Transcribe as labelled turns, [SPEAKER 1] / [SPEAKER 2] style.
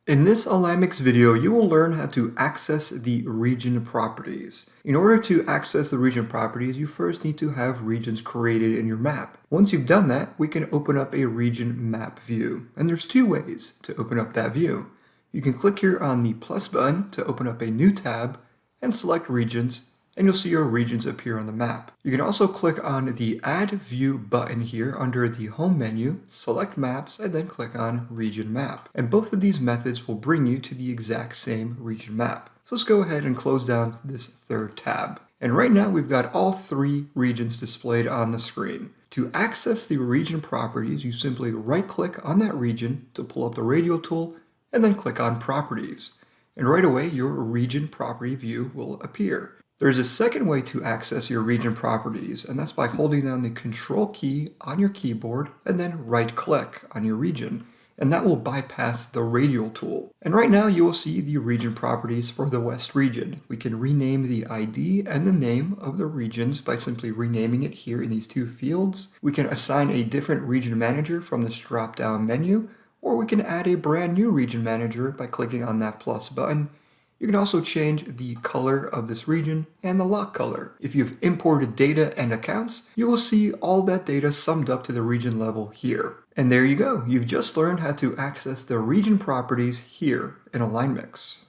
[SPEAKER 1] In this AlignMix video, you will learn how to access the region properties. In order to access the region properties, you first need to have regions created in your map. Once you've done that, we can open up a region map view. And there's two ways to open up that view. You can click here on the plus button to open up a new tab and select regions, and you'll see your regions appear on the map. You can also click on the Add View button here under the Home menu, select Maps, and then click on Region Map. And both of these methods will bring you to the exact same region map. So let's go ahead and close down this third tab. And right now we've got all three regions displayed on the screen. To access the region properties, you simply right-click on that region to pull up the radial tool, and then click on Properties. And right away, your region property view will appear. There's a second way to access your region properties, and that's by holding down the Control key on your keyboard and then right-click on your region, and that will bypass the radial tool. And right now you will see the region properties for the West region. We can rename the ID and the name of the regions by simply renaming it here in these two fields. We can assign a different region manager from this drop-down menu, or we can add a brand new region manager by clicking on that plus button. You can also change the color of this region and the lock color. If you've imported data and accounts, you will see all that data summed up to the region level here. And there you go. You've just learned how to access the region properties here in AlignMix.